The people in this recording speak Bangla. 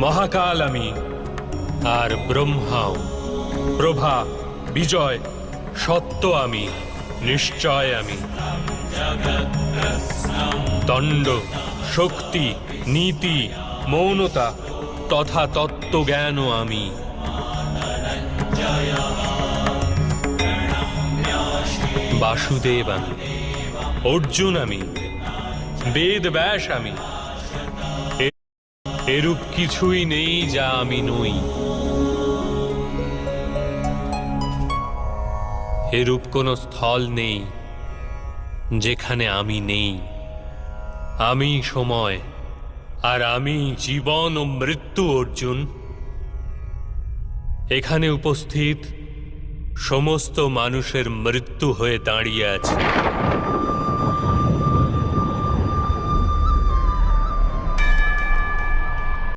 মহাকাল আমি, আর ব্রহ্মাও। প্রভা, বিজয়, সত্য আমি, নিশ্চয় আমি। দণ্ড, শক্তি, নীতি, মৌনতা তথা তত্ত্বজ্ঞানও আমি। বাসুদেব আমি, অর্জুন আমি, বেদ ব্যাস আমি। এরূপ কিছুই নেই যা আমি নই। এরূপ কোন স্থল নেই যেখানে আমি নেই। আমি সময়, আর আমি জীবন ও মৃত্যু। অর্জুন, এখানে উপস্থিত সমস্ত মানুষের মৃত্যু হয়ে দাঁড়িয়ে আছে।